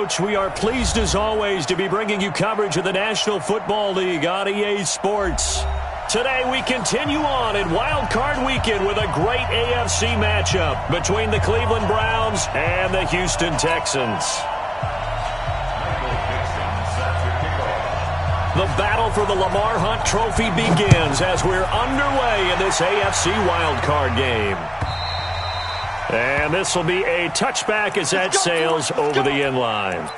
Coach. We are pleased, as always, to be bringing you coverage of the National Football League on EA Sports. Today, we continue on in Wild Card Weekend with a great AFC matchup between the Cleveland Browns and the Houston Texans. The battle for the Lamar Hunt Trophy begins as we're underway in this AFC wildcard game. And this will be a touchback as that sails over the end line.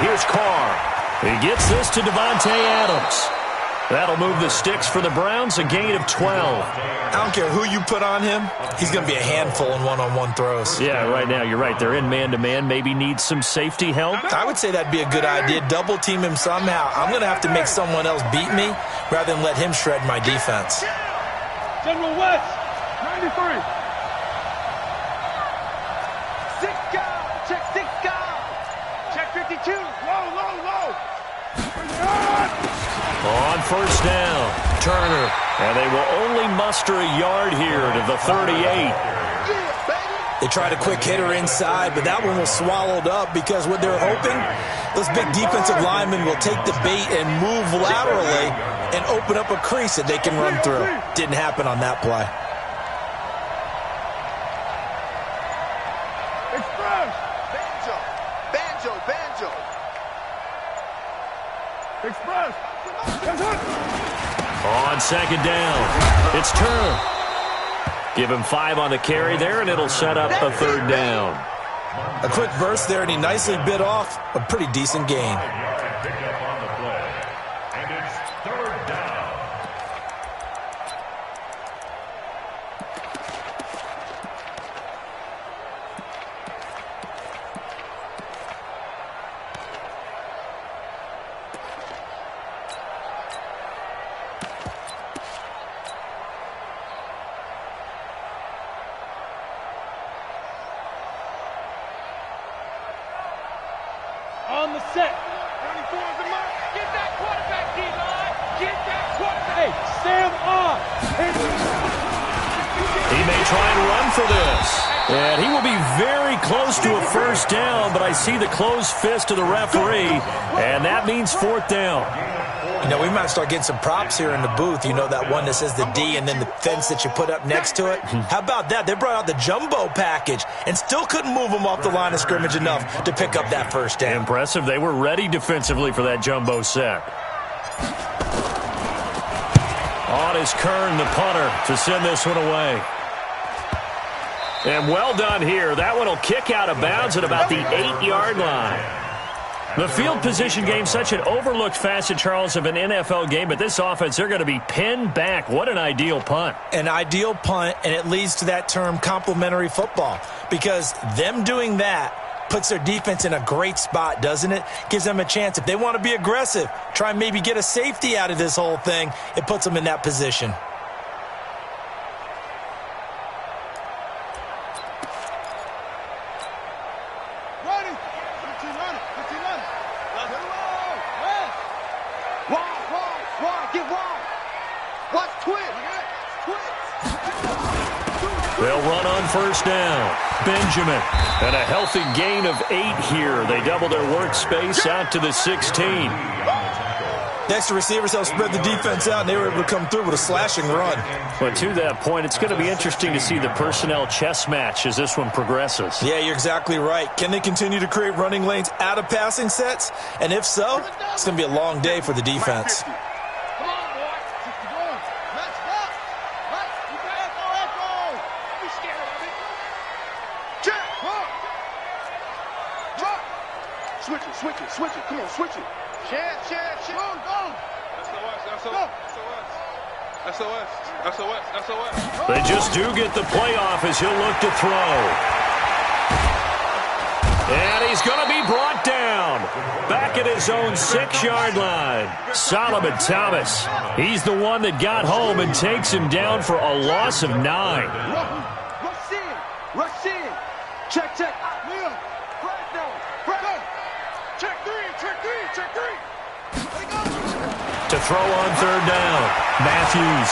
Here's Carr. He gets this to Devontae Adams. That'll move the sticks for the Browns, a gain of 12. I don't care who you put on him. He's going to be a handful in one-on-one throws. Yeah, right now, you're right. They're in man-to-man. Maybe needs some safety help. I would say that'd be a good idea. Double team him somehow. I'm going to have to make someone else beat me rather than let him shred my defense. General West, 93. Check 52. Low. On first down, Turner. And they will only muster a yard here to the 38. They tried a quick hitter inside, but that one was swallowed up because what they're hoping, those big defensive linemen will take the bait and move laterally and open up a crease that they can run through. Didn't happen on that play. Express. On second down, it's Turner. Give him 5 on the carry there, and it'll set up a third down. A quick burst there, and he nicely bit off a pretty decent gain. On the set. 24 on the mark. Get that quarterback, D-line. Get that quarterback. Hey, stand off. He may try and run for this. And he will be very close to a first down, but I see the closed fist of the referee, and that means fourth down. You know, we might start getting some props here in the booth. You know that one that says the D and then the fence that you put up next to it? How about that? They brought out the jumbo package and still couldn't move them off the line of scrimmage enough to pick up that first down. Impressive. They were ready defensively for that jumbo set. On is Kern, the punter, to send this one away. And well done here. That one will kick out of bounds at about the 8-yard line. The field position game, such an overlooked facet, Charles, of an NFL game, but this offense, they're going to be pinned back. What an ideal punt. An ideal punt, and it leads to that term complementary football, because them doing that puts their defense in a great spot, doesn't it? Gives them a chance. If they want to be aggressive, try and maybe get a safety out of this whole thing, it puts them in that position. They'll run on first down. Benjamin. And a healthy gain of 8 here. They double their workspace out to the 16. The extra receivers helped spread the defense out, and they were able to come through with a slashing run. But to that point, it's going to be interesting to see the personnel chess match as this one progresses. Yeah, you're exactly right. Can they continue to create running lanes out of passing sets? And if so, it's going to be a long day for the defense. Switch it. Come on, switch it. Share. Go. That's the watch. SOS. SOS. SOS. They just do get the playoff as he'll look to throw. And he's going to be brought down. Back at his own 6-yard line. Solomon Thomas. He's the one that got home and takes him down for a loss of 9. Rush in. Rush in. Check, check. Liam. Press down. Press. Check 3. Check 3. Check 3. To throw on 3rd down. Matthews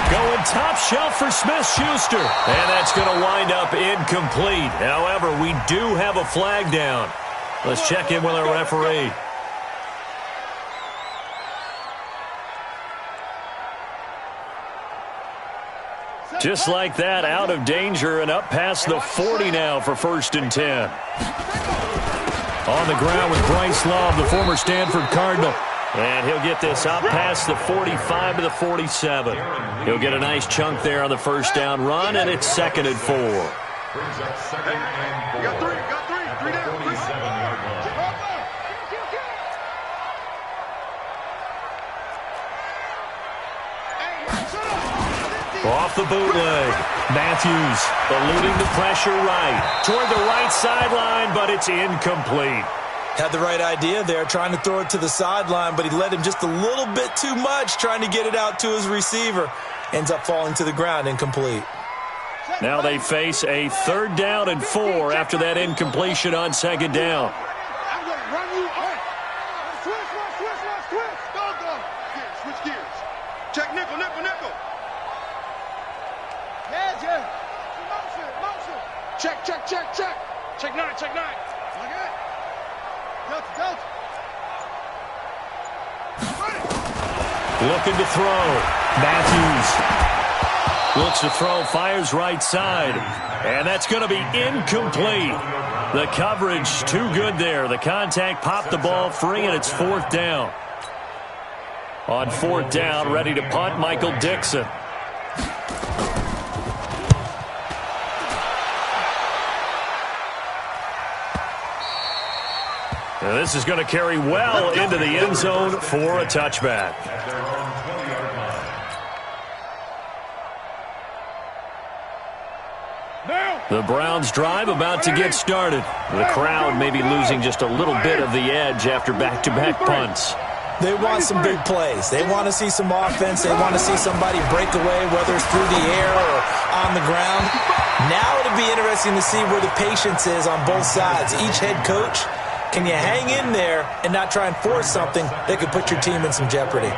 going top shelf for Smith-Schuster. And that's going to wind up incomplete. However, we do have a flag down. Let's check in with our referee. Just like that, out of danger and up past the 40 now for 1st and 10. On the ground with Bryce Love, the former Stanford Cardinal. And he'll get this up past the 45 to the 47. He'll get a nice chunk there on the 1st down run, and it's 2nd and 4. You got 3. You got 3. 3 down. 37-yard line. Off the bootleg. Matthews eluding the pressure right. Toward the right sideline, but it's incomplete. Had the right idea there, trying to throw it to the sideline, but he led him just a little bit too much, trying to get it out to his receiver. Ends up falling to the ground, incomplete. Now they face a 3rd down and 4 after that incompletion on 2nd down. I'm going to run you up. Switch. Go. Switch gears. Check nickel. Yeah. Motion. Check. Check 9. Okay. Delta. Looking to throw. Matthews looks to throw, fires right side. And that's going to be incomplete. The coverage too good there. The contact popped the ball free, and it's 4th down. On 4th down, ready to punt, Michael Dixon. And this is going to carry well into the end zone for a touchback. The Browns drive about to get started. The crowd may be losing just a little bit of the edge after back-to-back punts. They want some big plays. They want to see some offense. They want to see somebody break away, whether it's through the air or on the ground. Now it'll be interesting to see where the patience is on both sides. Each head coach, can you hang in there and not try and force something that could put your team in some jeopardy?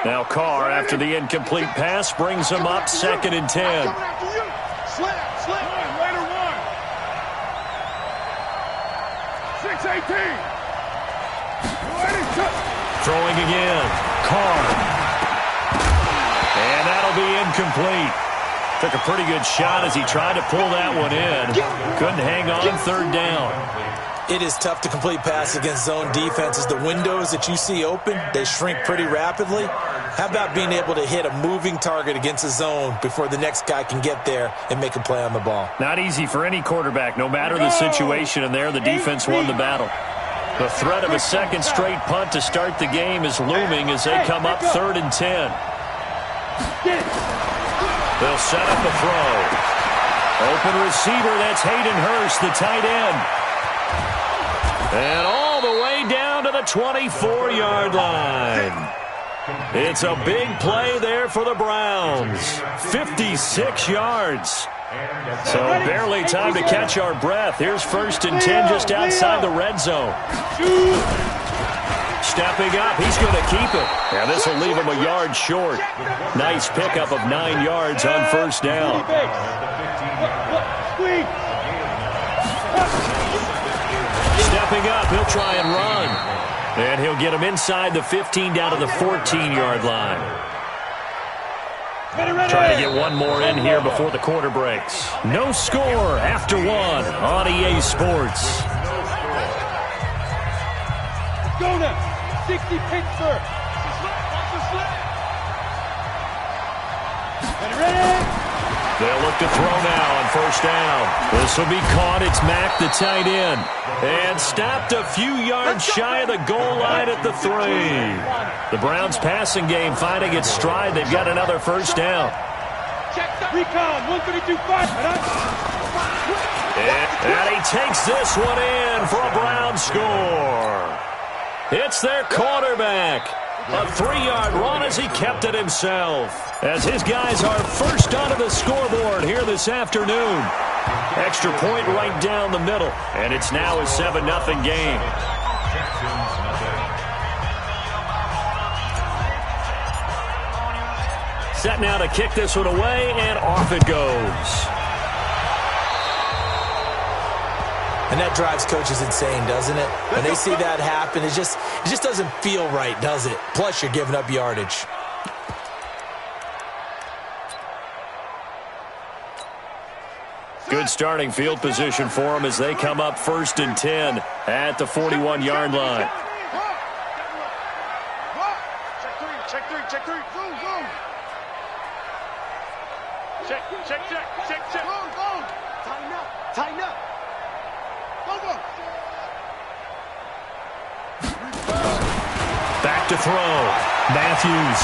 Now Carr, after the incomplete pass, brings him up 2nd and 10. Slip. Later one. 6-18. Throwing again. Carr. And that'll be incomplete. Took a pretty good shot as he tried to pull that one in. Couldn't hang on 3rd down. It is tough to complete passes against zone defenses. The windows that you see open, they shrink pretty rapidly. How about being able to hit a moving target against a zone before the next guy can get there and make a play on the ball? Not easy for any quarterback, no matter the situation, and there the defense won the battle. The threat of a second straight punt to start the game is looming as they come up 3rd and 10. They'll set up a throw. Open receiver, that's Hayden Hurst, the tight end. And all the way down to the 24-yard line. It's a big play there for the Browns. 56 yards. So barely time to catch our breath. Here's 1st and 10 just outside the red zone. Stepping up, he's going to keep it. And this will leave him a yard short. Nice pickup of 9 yards on 1st down. Stepping up, he'll try and run. And he'll get him inside the 15 down to the 14-yard line. Trying to get one more in here before the quarter breaks. No score after one on EA Sports. Go now. 60 Pittsburgh. Ready? They'll look to throw now on first down. This will be caught. It's Mack, the tight end. And stopped a few yards shy of the goal line at the 3. The Browns passing game finding its stride. They've got another first down. Recon, 132-5. And he takes this one in for a Browns score. It's their quarterback. A 3-yard run as he kept it himself. As his guys are first onto the scoreboard here this afternoon. Extra point right down the middle. And it's now a 7-0 game. Set now to kick this one away, and off it goes. And that drives coaches insane, doesn't it? When they see that happen, it just doesn't feel right, does it? Plus, you're giving up yardage. Good starting field position for them as they come up 1st and 10 at the 41-yard line. Check three. Check. Go. Tighten up. Back to throw. Matthews.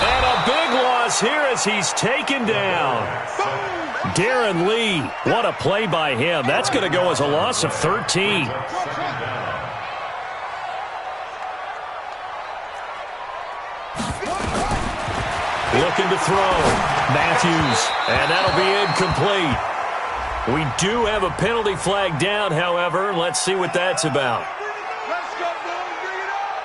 And a big loss here as he's taken down. Darren Lee. What a play by him. That's going to go as a loss of 13. Looking to throw. Matthews. And that'll be incomplete. We do have a penalty flag down, however. Let's see what that's about. Let's go, boys. Bring it up.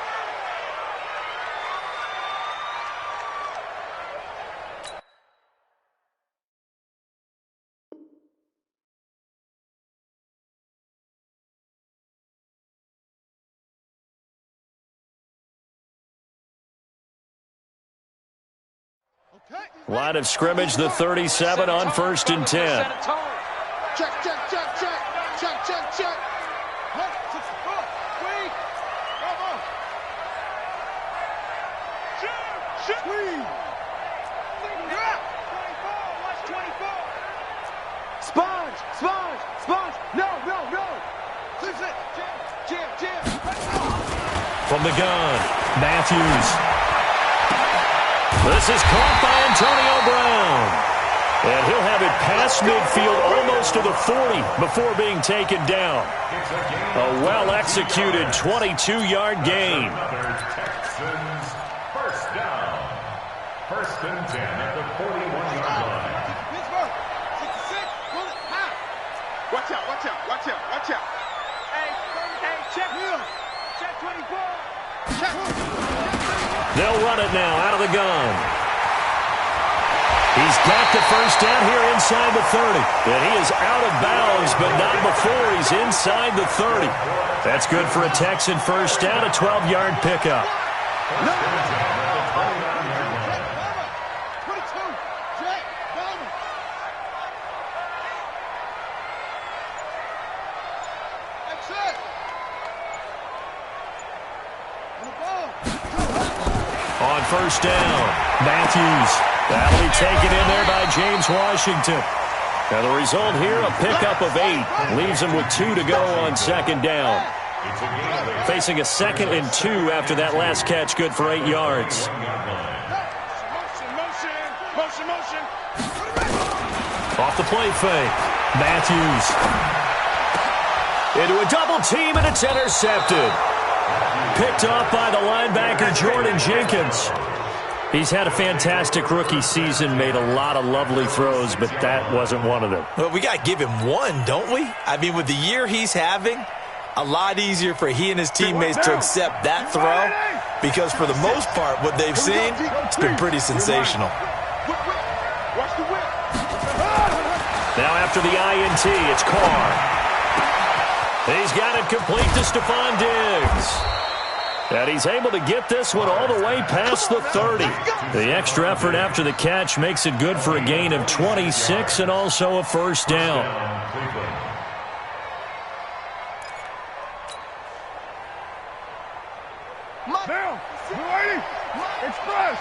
Line of scrimmage, the 37 on 1st and 10. Check. Sponge. No. Jam. From the gun, Matthews. This is caught by Antonio Brown. And he'll have it past midfield almost to the 40 before being taken down. A well-executed 22-yard gain. Texans first down. 1st and 10 at the 41-yard line. Pittsburgh, 66, bullet, high. Watch out. Hey, check. Check 24. Check. They'll run it now out of the gun. He's got the first down here inside the 30. And he is out of bounds, but not before he's inside the 30. That's good for a Texan first down, a 12-yard pickup. On first down, Matthews. That'll be taken in there by James Washington. And the result here, a pickup of 8. Leaves him with 2 to go on 2nd down. Facing a 2nd and 2 after that last catch, good for 8 yards. Motion. Off the play fake, Matthews. Into a double team, and it's intercepted. Picked off by the linebacker, Jordan Jenkins. He's had a fantastic rookie season, made a lot of lovely throws, but that wasn't one of them. Well, we got to give him one, don't we? I mean, with the year he's having, a lot easier for he and his teammates to accept that throw because for the most part, what they've seen, it's been pretty sensational. Watch the whip. Now after the INT, it's Carr. He's got it complete to Stephon Diggs. And he's able to get this one all the way past the 30. The extra effort after the catch makes it good for a gain of 26 and also a first down. Down. Express.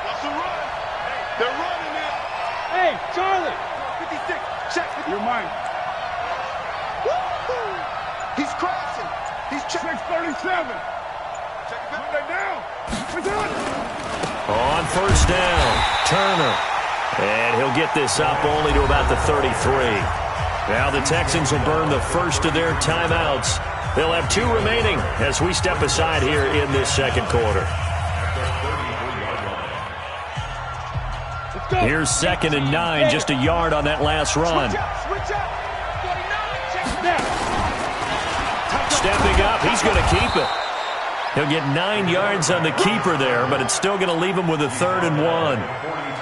What's the run? They're running it. Hey, Charlie. 56. Check. You're mine. He's crossing. He's checking. 637. Check it back down. On first down, Turner. And he'll get this up only to about the 33. Now the Texans will burn the first of their timeouts. They'll have 2 remaining as we step aside here in this second quarter. Here's 2nd and 9, just a yard on that last run. Stepping up, he's going to keep it. He'll get 9 yards on the keeper there, but it's still going to leave him with a 3rd and 1.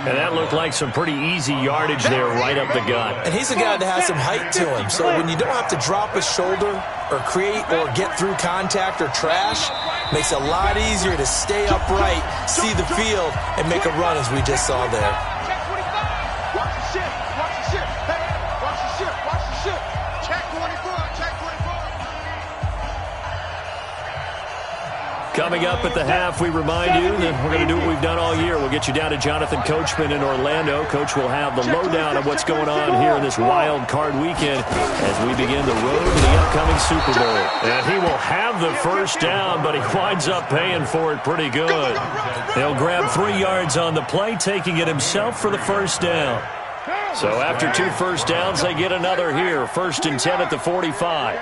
And that looked like some pretty easy yardage there right up the gut. And he's a guy that has some height to him. So when you don't have to drop a shoulder or create or get through contact or trash, makes it a lot easier to stay upright, see the field, and make a run as we just saw there. Check 25. Watch the ship. Watch the ship. Hey, watch the ship. Watch the ship. Check 24. Check 24. Coming up at the half, we remind you that we're going to do what we've done all year. We'll get you down to Jonathan Coachman in Orlando. Coach will have the lowdown of what's going on here in this wild card weekend as we begin the road to the upcoming Super Bowl. And he will have the first down, but he winds up paying for it pretty good. He'll grab 3 yards on the play, taking it himself for the first down. So after 2 first downs, they get another here. 1st and 10 at the 45.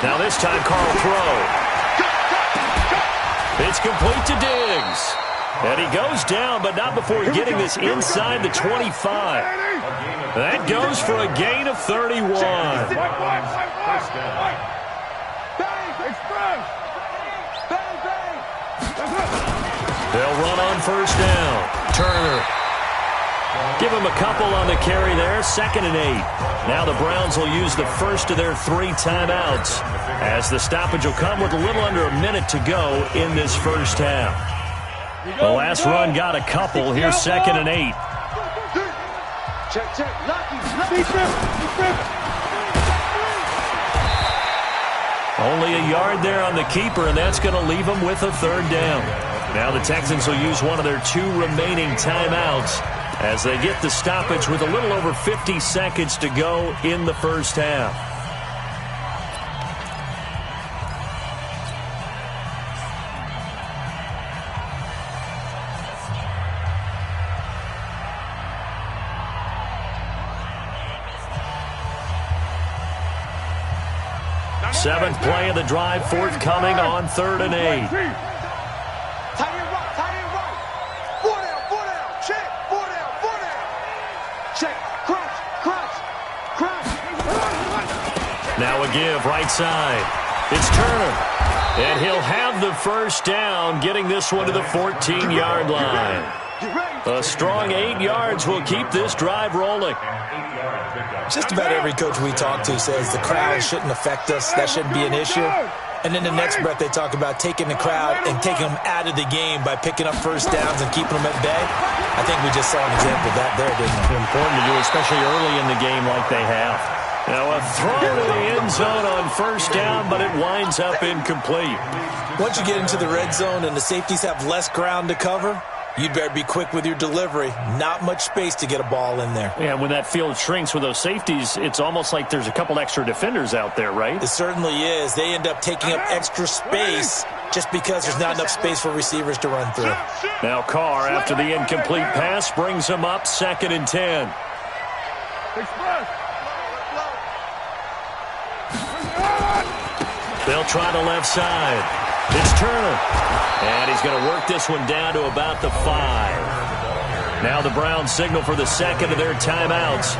Now this time, Carl throw. It's complete to Diggs. And he goes down, but not before getting this inside the 25. That goes for a gain of 31. They'll run on first down. Turner. Give him a couple on the carry there. 2nd and 8. Now the Browns will use the first of their 3 timeouts as the stoppage will come with a little under a minute to go in this first half. The last run got a couple. Here's 2nd and 8. Check. Only a yard there on the keeper, and that's going to leave him with a 3rd down. Now the Texans will use one of their 2 remaining timeouts as they get the stoppage with a little over 50 seconds to go in the first half. Seventh play of the drive, forthcoming on 3rd and 8. Tight end right. 4 down. Check. 4 down. Check. Crouch. Now a give, right side. It's Turner. And he'll have the first down, getting this one to the 14-yard line. A strong 8 yards will keep this drive rolling. Just about every coach we talk to says the crowd shouldn't affect us. That shouldn't be an issue. And then the next breath they talk about taking the crowd and taking them out of the game by picking up first downs and keeping them at bay. I think we just saw an example of that there, didn't we? Important to do, especially early in the game like they have. Now a throw to the end zone on first down, but it winds up incomplete. Once you get into the red zone and the safeties have less ground to cover, you'd better be quick with your delivery. Not much space to get a ball in there. Yeah, when that field shrinks with those safeties, it's almost like there's a couple extra defenders out there, right? It certainly is. They end up taking up extra space just because there's not enough space for receivers to run through. Now Carr, after the incomplete pass, brings him up 2nd and 10. They'll try the left side. It's Turner. And he's going to work this one down to about the 5. Now the Browns signal for the 2nd of their timeouts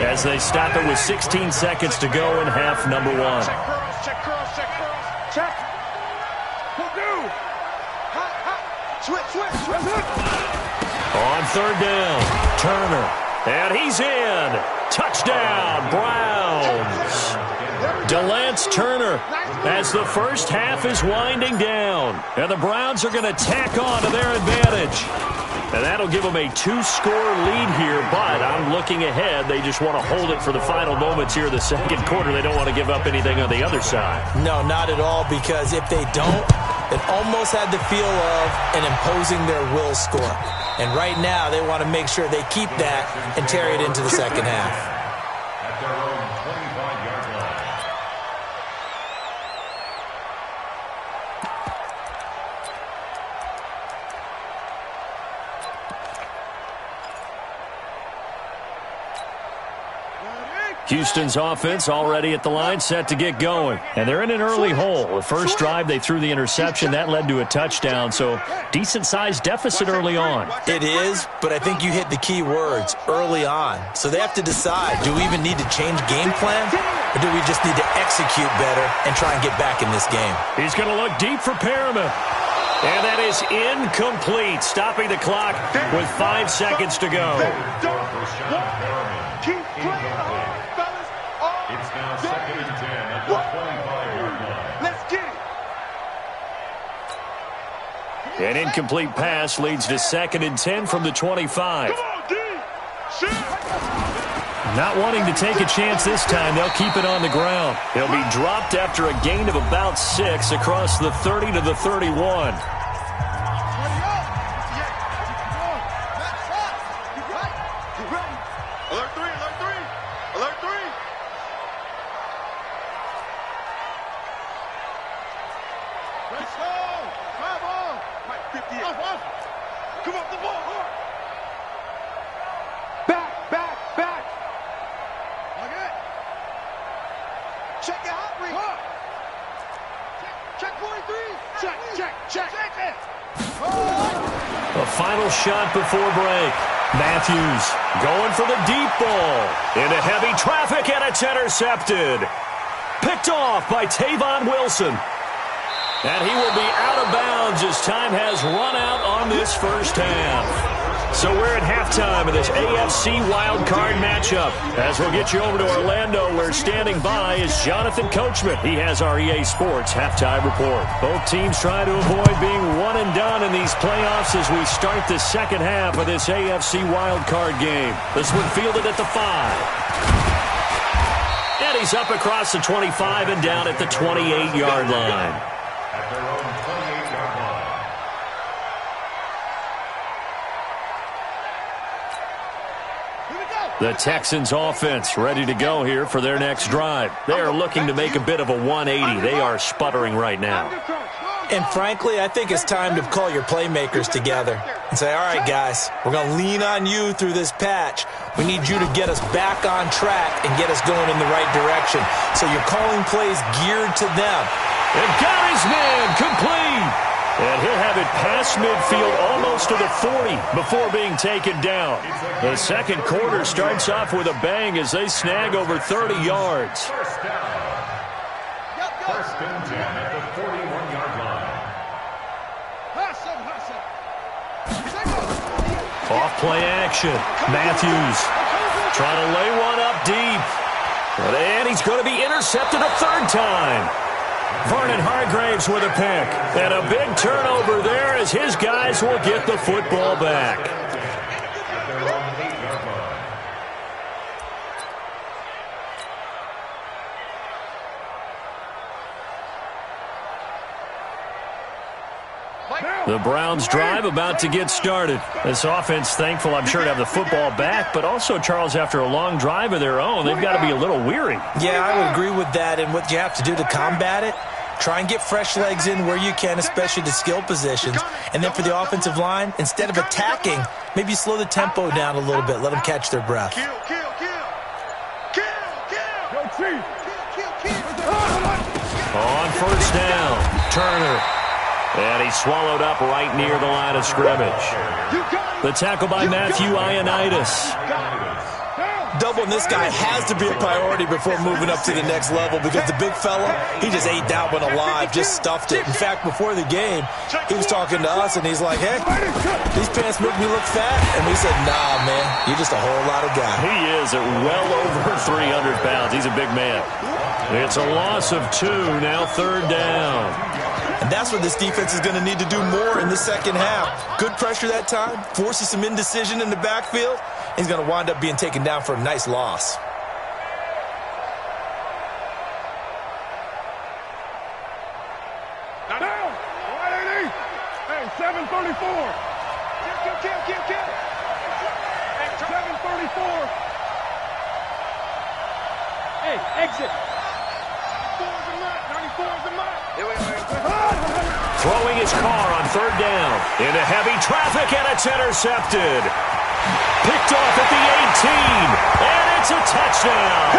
as they stop it with 16 seconds to go in half number 1. Check curls. Check. Switch. On 3rd down, Turner. And he's in. Touchdown, Browns. Delance Turner as the first half is winding down. And the Browns are going to tack on to their advantage. And that'll give them a 2-score lead here, but I'm looking ahead. They just want to hold it for the final moments here in the second quarter. They don't want to give up anything on the other side. No, not at all, because if they don't, it almost had the feel of an imposing their will score. And right now, they want to make sure they keep that and carry it into the second half. At their own 25-yard line. Houston's offense already at the line, set to get going. And they're in an early hole. The first drive, they threw the interception. That led to a touchdown, so decent-sized deficit early on. It is, but I think you hit the key words, early on. So they have to decide, do we even need to change game plan, or do we just need to execute better and try and get back in this game? He's going to look deep for Perriman. And that is incomplete, stopping the clock with 5 seconds to go. Keep playing hard, fellas. It's now 2nd and 10 at the 25-yard line. Let's get it. An incomplete pass leads to 2nd and 10 from the 25. Come on, D. Shoot. Not wanting to take a chance this time, they'll keep it on the ground. He'll be dropped after a gain of about 6 across the 30 to the 31. Alert 3, alert 3, alert 3. Let's go. Drive on. Mike, 50. Come up the ball. Back. Okay. Check it out, Reed. Check 43. Check. A final shot before break. Matthews going for the deep ball. Into heavy traffic, and it's intercepted. Picked off by Tavon Wilson. And he will be out of bounds as time has run out on this first half. So we're at halftime of this AFC wildcard matchup. As we'll get you over to Orlando, where standing by is Jonathan Coachman. He has our EA Sports halftime report. Both teams try to avoid being one and done in these playoffs as we start the second half of this AFC wildcard game. This one fielded at the 5. And he's up across the 25 and down at the 28-yard line. At their own 28-yard line. The Texans offense ready to go here for their next drive. They are looking to make a bit of a 180. They are sputtering right now. And frankly, I think it's time to call your playmakers together and say, all right, guys, we're going to lean on you through this patch. We need you to get us back on track and get us going in the right direction. So you're calling plays geared to them. And got his man complete. And he'll have it past midfield almost to the 40 before being taken down. The second quarter starts off with a bang as they snag over 30 yards. First down. First and 10 at the 41-yard line. Off play action. Matthews trying to lay one up deep. And he's going to be intercepted a third time. Vernon Hargraves with a pick. And a big turnover there as his guys will get the football back. At their own 8-yard line. The Browns drive about to get started. This offense thankful, I'm sure, to have the football back, but also, Charles, after a long drive of their own, they've got to be a little weary. Yeah, I would agree with that. And what you have to do to combat it, try and get fresh legs in where you can, especially the skill positions. And then for the offensive line, instead of attacking, maybe slow the tempo down a little bit. Let them catch their breath. On first down, Turner. And he's swallowed up right near the line of scrimmage. The tackle by Matthew Ioannidis. Doubling this guy has to be a priority before moving up to the next level because the big fella, he just ate that one alive, just stuffed it. In fact, before the game, he was talking to us, and he's like, hey, these pants make me look fat. And we said, nah, man, you're just a whole lot of guy. He is at well over 300 pounds. He's a big man. It's a loss of 2, now third down. And that's what this defense is going to need to do more in the second half. Good pressure that time, forces some indecision in the backfield. He's going to wind up being taken down for a nice loss. Now down. 180. Hey, 734. Kill. Hey, 734. Hey, exit. 94 is a mark. Throwing his car on third down. Into heavy traffic, and it's intercepted. Picked off at the 18, and it's a touchdown.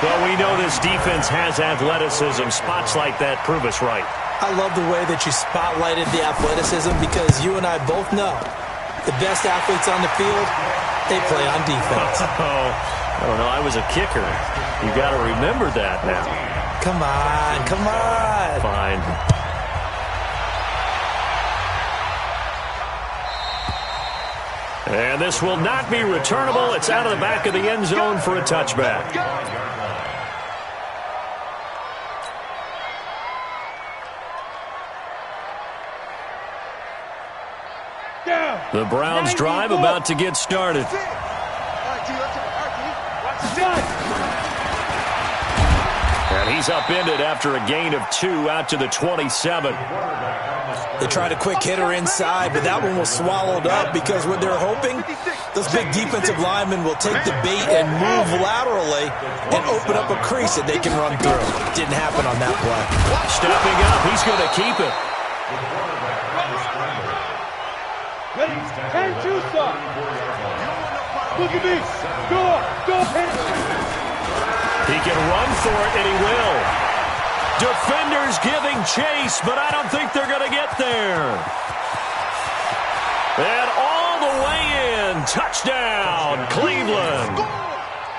Well, we know this defense has athleticism. Spots like that prove us right. I love the way that you spotlighted the athleticism because you and I both know the best athletes on the field, they play on defense. Oh, I don't know. I was a kicker. You got to remember that now. Come on. Fine. And this will not be returnable. It's out of the back of the end zone for a touchback. The Browns drive about to get started. And he's upended after a gain of 2 out to the 27. They tried a quick hitter inside, but that one was swallowed up because what they're hoping, those big defensive linemen will take the bait and move laterally and open up a crease that they can run through. Didn't happen on that play. Stepping up, he's going to keep it. And two stop. Look at me. Go. He can run for it, and he will. Defenders giving chase, but I don't think they're going to get there. And all the way in. Touchdown, Cleveland.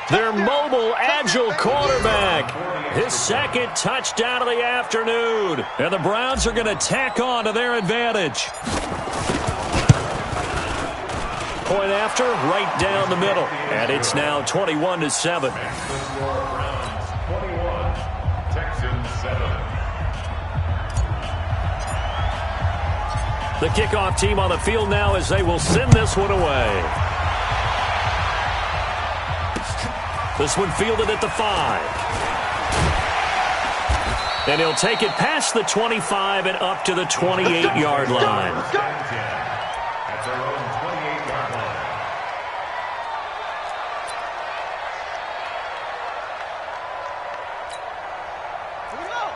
Their mobile, agile quarterback. His second touchdown of the afternoon. And the Browns are going to tack on to their advantage. Point after, right down the middle. And it's now 21-7. Browns 21, Texans 7. The kickoff team on the field now as they will send this one away. This one fielded at the 5. And he'll take it past the 25 and up to the 28-yard line. At their own 28-yard line.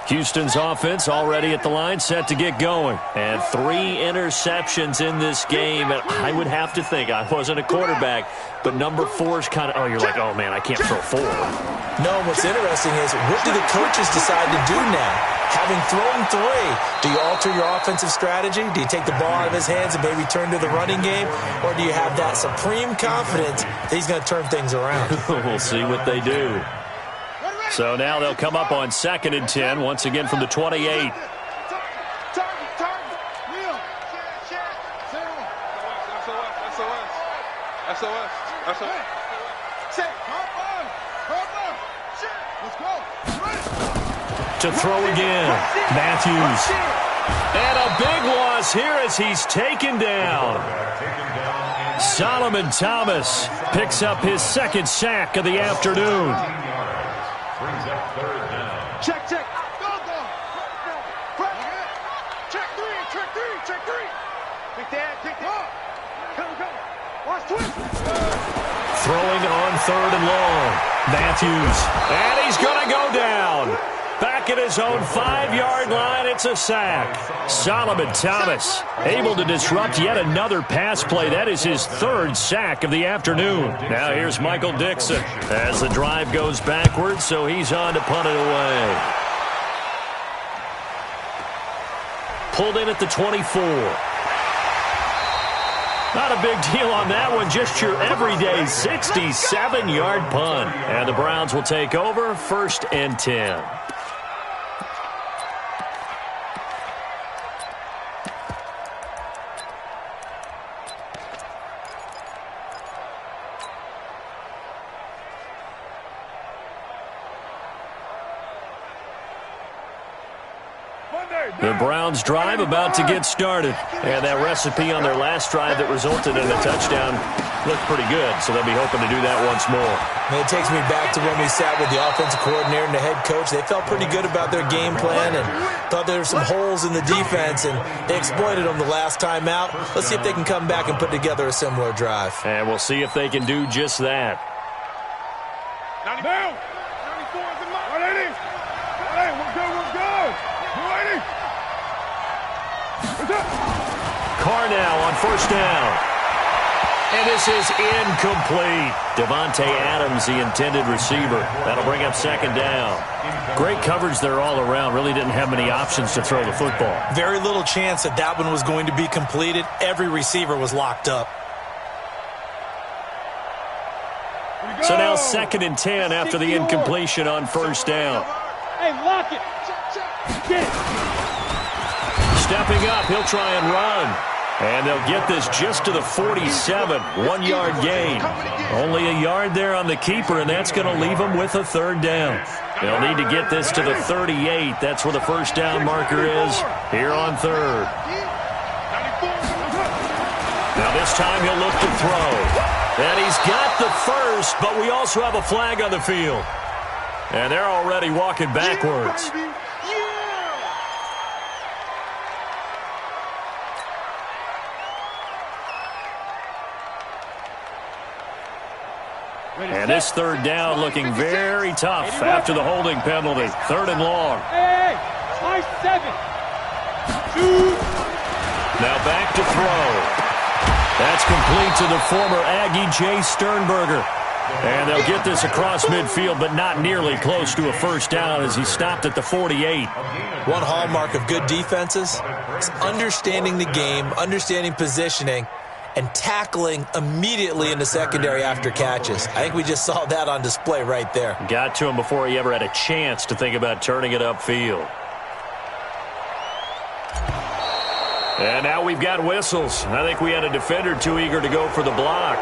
Houston's offense already at the line, set to get going. And 3 interceptions in this game. And I would have to think, I wasn't a quarterback, but number 4's kind of, oh, you're like, oh, man, I can't throw 4. No, what's interesting is what do the coaches decide to do now? Having thrown 3, do you alter your offensive strategy? Do you take the ball out of his hands and maybe turn to the running game? Or do you have that supreme confidence that he's going to turn things around? We'll see what they do. So now they'll come up on 2nd and 10, once again from the 28. Target. SOS. To throw again, Matthews. And a big loss here as he's taken down. Solomon Thomas picks up his 2nd sack of the afternoon. Brings up 3rd down. Check. Go. Check 3. Pick that. Come. Watch twist. Throwing on 3rd and long. Matthews. And he's going to go down. Back at his own 5-yard line, it's a sack. Solomon Thomas able to disrupt yet another pass play. That is his 3rd sack of the afternoon. Now here's Michael Dixon as the drive goes backwards, so he's on to punt it away. Pulled in at the 24. Not a big deal on that one, just your everyday 67-yard punt. And the Browns will take over, 1st and 10. The Browns drive about to get started. And that recipe on their last drive that resulted in a touchdown looked pretty good, so they'll be hoping to do that once more. And it takes me back to when we sat with the offensive coordinator and the head coach. They felt pretty good about their game plan and thought there were some holes in the defense, and they exploited them the last time out. Let's see if they can come back and put together a similar drive. And we'll see if they can do just that. 90 down. 94 is in my 180. Hey, we're good, we're good. 280. Carr now on first down. And this is incomplete. Devontae Adams, the intended receiver. That'll bring up second down. Great coverage there all around. Really didn't have many options to throw the football. Very little chance that that one was going to be completed. Every receiver was locked up. So now 2nd and 10 after the incompletion on first down. Hey, lock it. Get it. Stepping up, he'll try and run. And they'll get this just to the 47, 1-yard gain. Only a yard there on the keeper, and that's going to leave them with a third down. They'll need to get this to the 38. That's where the first down marker is here on third. Now this time he'll look to throw. And he's got the first, but we also have a flag on the field. And they're already walking backwards. And this third down looking very tough after the holding penalty. 3rd and long. Hey, high 7. 2. Now back to throw. That's complete to the former Aggie, Jay Sternberger. And they'll get this across midfield, but not nearly close to a first down as he stopped at the 48. One hallmark of good defenses is understanding the game, understanding positioning, and tackling immediately in the secondary after catches. I think we just saw that on display right there. Got to him before he ever had a chance to think about turning it upfield. And now we've got whistles. I think we had a defender too eager to go for the block.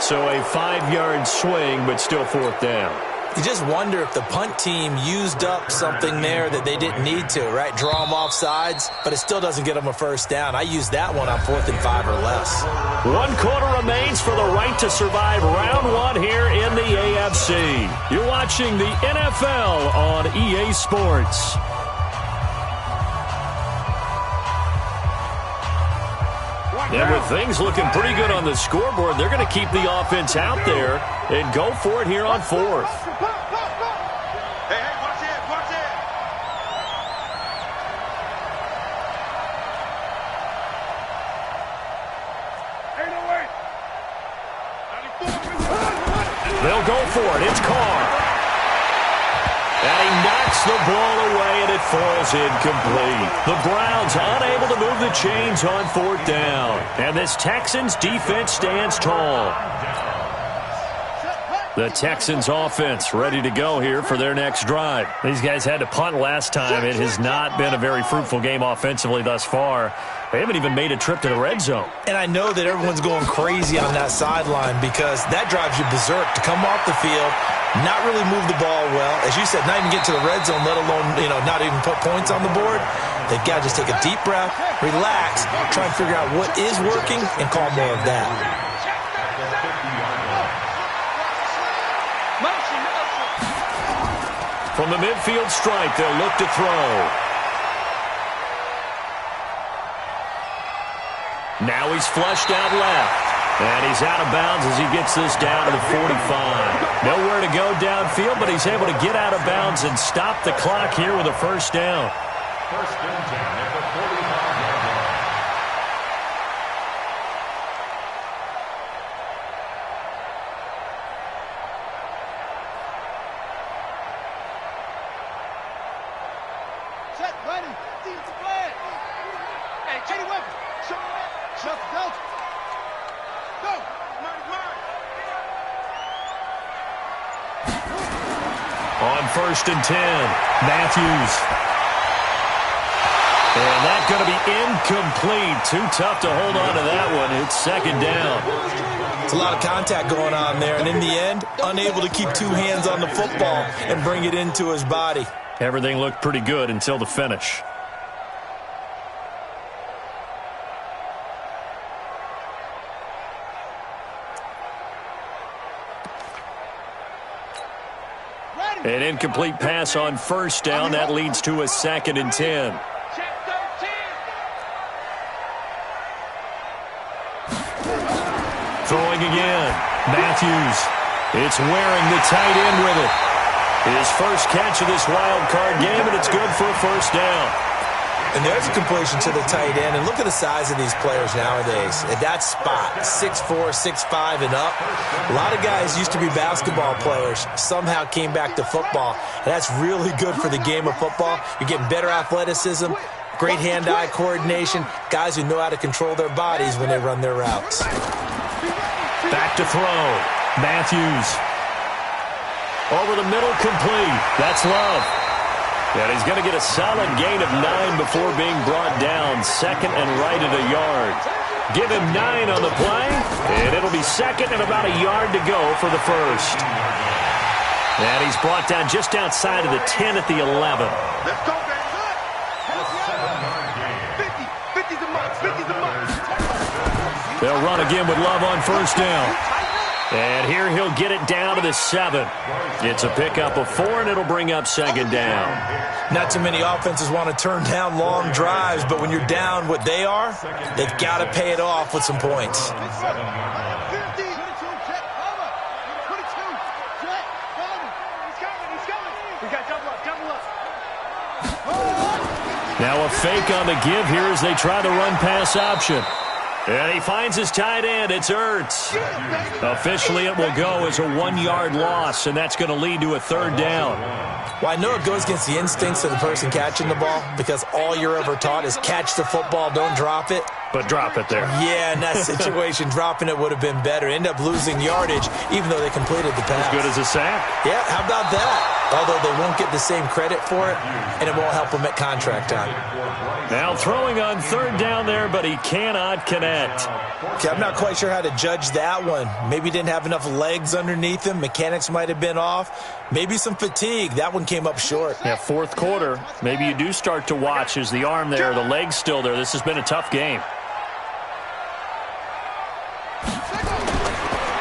So a 5-yard swing, but still 4th down. You just wonder if the punt team used up something there that they didn't need to, right? Draw them off sides, but it still doesn't get them a first down. I used that one on 4th and 5 or less. 1 quarter remains for the right to survive round 1 here in the AFC. You're watching the NFL on EA Sports. And with things looking pretty good on the scoreboard, they're going to keep the offense out there and go for it here on 4th. Hey, watch it, watch it. Ain't no way. 94. They'll go for it. It's Carr. And he knocks the ball away, and it falls incomplete. The Browns unable to move the chains on 4th down. And this Texans defense stands tall. The Texans offense ready to go here for their next drive. These guys had to punt last time. It has not been a very fruitful game offensively thus far. They haven't even made a trip to the red zone. And I know that everyone's going crazy on that sideline because that drives you berserk to come off the field, not really move the ball well. As you said, not even get to the red zone, let alone, not even put points on the board. They've got to just take a deep breath, relax, try and figure out what is working, and call more of that. From the midfield stripe, they'll look to throw. Now he's flushed out left. And he's out of bounds as he gets this down to the 45. Nowhere to go downfield, but he's able to get out of bounds and stop the clock here with a first down. 1st and 10 at the 45-yard line. Set, ready. Defensive flag. Hey, Katie Weapon. Shut the Delta. Go. Mark. On 1st and 10, Matthews. And that's going to be incomplete. Too tough to hold on to that one. It's 2nd down. It's a lot of contact going on there, and in the end, unable to keep 2 hands on the football and bring it into his body. Everything looked pretty good until the finish. An incomplete pass on first down. That leads to a 2nd and 10. Throwing again. Matthews. It's wearing the tight end with it. His first catch of this wild card game, and it's good for a first down. And there's a completion to the tight end. And look at the size of these players nowadays. At that spot, 6'4", 6'5", and up. A lot of guys used to be basketball players, somehow came back to football. And that's really good for the game of football. You're getting better athleticism, great hand-eye coordination, guys who know how to control their bodies when they run their routes. Back to throw. Matthews. Over the middle, complete. That's Love. And he's going to get a solid gain of 9 before being brought down. 2nd and right at a yard. Give him 9 on the play, and it'll be 2nd and about a yard to go for the first. And he's brought down just outside of the 10 at the 11. Let's go, baby. 50. 50's a mark. 50's a mark. They'll run again with Love on first down. And here he'll get it down to the 7. It's a pickup of 4, and it'll bring up 2nd down. Not too many offenses want to turn down long drives, but when you're down what they are, they've got to pay it off with some points. 50. 22, check, cover. 22, check, cover. He's coming. We got double up. Now a fake on the give here as they try the run-pass option. And he finds his tight end. It's Ertz. Officially, it will go as a 1-yard loss, and that's going to lead to a 3rd down. Well, I know it goes against the instincts of the person catching the ball because all you're ever taught is catch the football, don't drop it. But drop it there. Yeah, in that situation, dropping it would have been better. End up losing yardage, even though they completed the pass. As good as a sack. Yeah, how about that? Although they won't get the same credit for it, and it won't help them at contract time. Now throwing on 3rd down there, but he cannot connect. Okay, I'm not quite sure how to judge that one. Maybe he didn't have enough legs underneath him. Mechanics might have been off. Maybe some fatigue. That one came up short. Yeah, 4th quarter. Maybe you do start to watch as the arm there, the leg's still there. This has been a tough game.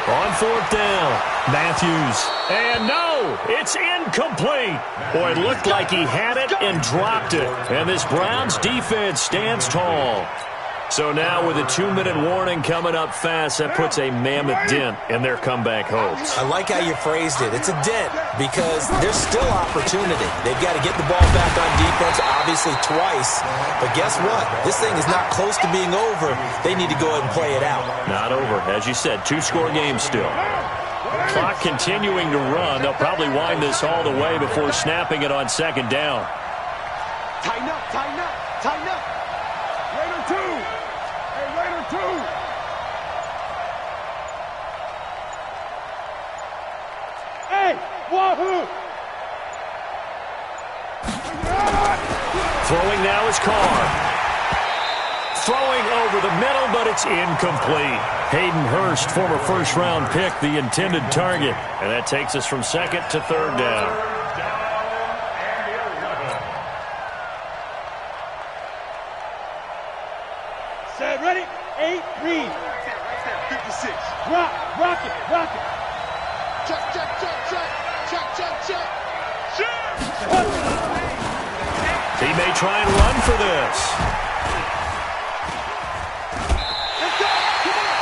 On 4th down, Matthews. And no, it's incomplete. Boy, it looked like he had it and dropped it. And this Browns defense stands tall. So now with a 2-minute warning coming up fast, that puts a mammoth dent in their comeback hopes. I like how you phrased it. It's a dent because there's still opportunity. They've got to get the ball back on defense, obviously twice. But guess what? This thing is not close to being over. They need to go ahead and play it out. Not over. As you said, 2-score game still. Clock continuing to run. They'll probably wind this all the way before snapping it on 2nd down. Tighten up. Raider 2. Hey, Raider 2. Hey, wahoo. Throwing now is Carr. Throwing over the middle, but it's incomplete. Hayden Hurst, former first-round pick, the intended target. And that takes us from 2nd to 3rd down. Set, ready? 8, read. 56. Rock it. Check. He may try and run for this.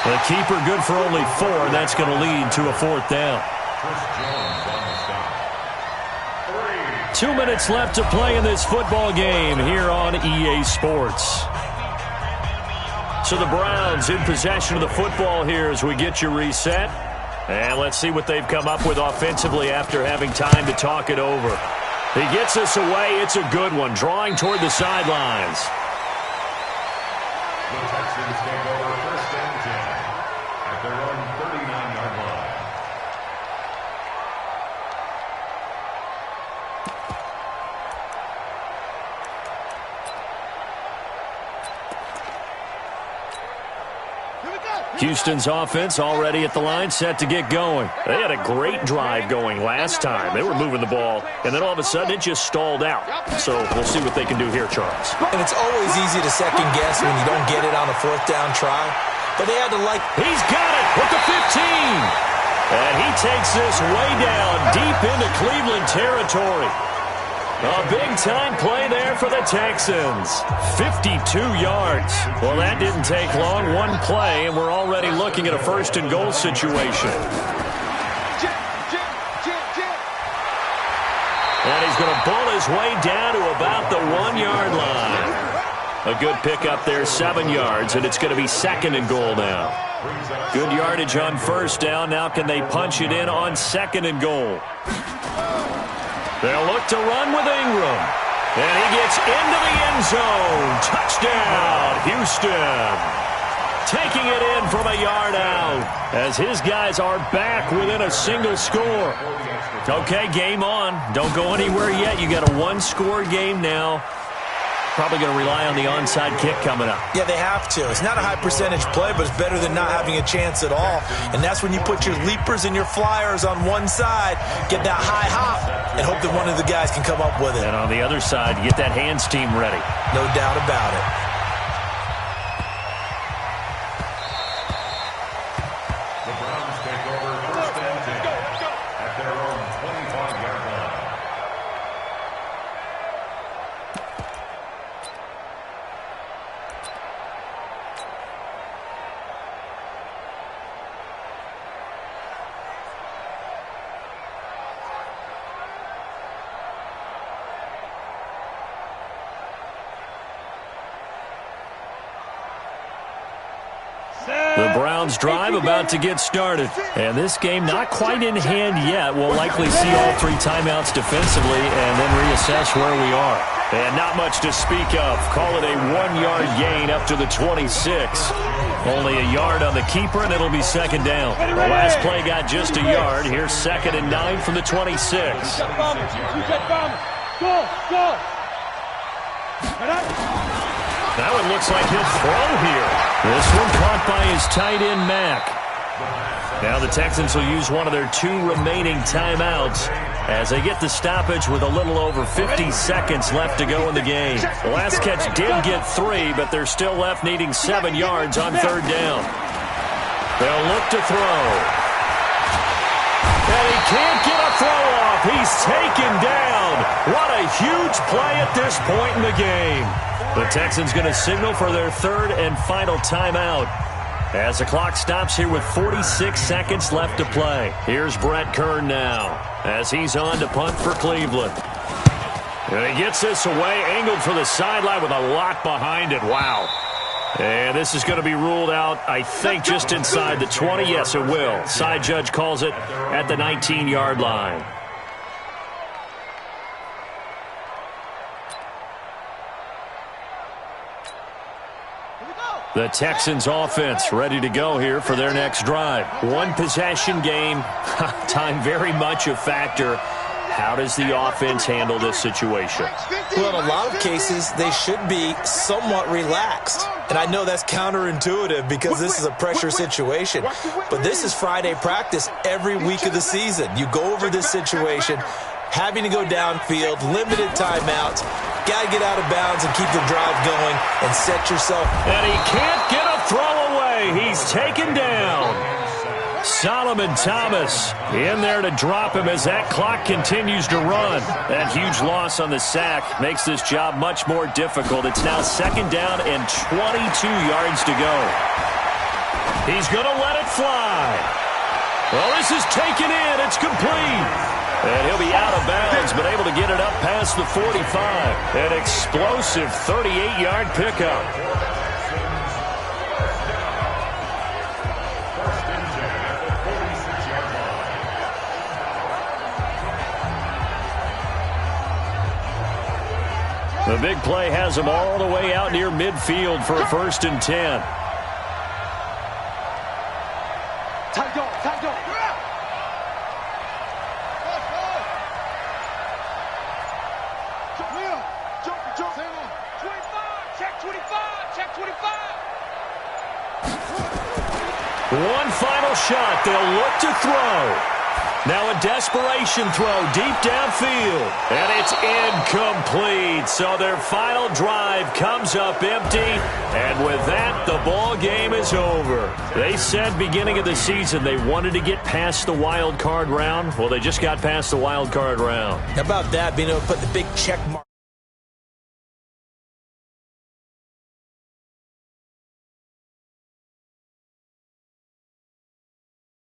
The keeper good for only 4, and that's going to lead to a 4th down. 2 minutes left to play in this football game here on EA Sports. So the Browns in possession of the football here as we get you reset. And let's see what they've come up with offensively after having time to talk it over. He gets us away. It's a good one, drawing toward the sidelines. The Texans take over 1st and 10 at their own 39-yard line. Houston's offense already at the line, set to get going. They had a great drive going last time. They were moving the ball, and then all of a sudden it just stalled out. So we'll see what they can do here, Charles. And it's always easy to second guess when you don't get it on a 4th down try. But they had to He's got it with the 15. And he takes this way down deep into Cleveland territory. A big-time play there for the Texans. 52 yards. Well, that didn't take long. One play, and we're already looking at a first-and-goal situation. And he's going to bull his way down to about the 1-yard line. A good pickup there, 7 yards, and it's going to be second-and-goal now. Good yardage on first down. Now can they punch it in on second-and-goal? They'll look to run with Ingram. And he gets into the end zone. Touchdown, Houston. Taking it in from a yard out as his guys are back within a single score. Okay, game on. Don't go anywhere yet. You got a one-score game now. Probably going to rely on the onside kick coming up. Yeah, they have to. It's not a high percentage play, but it's better than not having a chance at all. And that's when you put your leapers and your flyers on one side, get that high hop, and hope that one of the guys can come up with it. And on the other side, get that hands team ready. No doubt about it. The Browns take over first and 10 at their own 25-yard line. The Browns drive about to get started. And this game not quite in hand yet. We'll likely see all 3 timeouts defensively and then reassess where we are. And not much to speak of. Call it a 1-yard gain up to the 26. Only a yard on the keeper, and it'll be second down. The last play got just a yard. Here's 2nd and 9 from the 26. That one looks like he'll throw here. This one caught by his tight end, Mack. Now the Texans will use one of their 2 remaining timeouts as they get the stoppage with a little over 50 seconds left to go in the game. The last catch did get 3, but they're still left needing 7 yards on 3rd down. They'll look to throw. And he can't get a throw off. He's taken down. What a huge play at this point in the game. The Texans going to signal for their 3rd and final timeout as the clock stops here with 46 seconds left to play. Here's Brett Kern now as he's on to punt for Cleveland. And he gets this away, angled for the sideline with a lot behind it. Wow. And this is going to be ruled out, I think, just inside the 20. Yes, it will. Side judge calls it at the 19-yard line. The Texans offense ready to go here for their next drive. One possession game. Time very much a factor. How does the offense handle this situation? Well, in a lot of cases, they should be somewhat relaxed. And I know that's counterintuitive because this is a pressure situation. But this is Friday practice every week of the season. You go over this situation, having to go downfield, limited timeouts. Got to get out of bounds and keep the drive going and set yourself. And he can't get a throw away. He's taken down. Solomon Thomas in there to drop him as that clock continues to run. That huge loss on the sack makes this job much more difficult. It's now 2nd down and 22 yards to go. He's going to let it fly. Well, this is taken in. It's complete. And he'll be out of bounds, but able to get it up past the 45. An explosive 38-yard pickup. The big play has him all the way out near midfield for a 1st and 10. Tight dog, tight dog. Jump. 25, check 25, check 25. One final shot. They'll look to throw. Now a desperation throw deep downfield. And it's incomplete. So their final drive comes up empty. And with that, the ball game is over. They said beginning of the season they wanted to get past the wild card round. Well, they just got past the wild card round. How about that, being able to put the big check mark?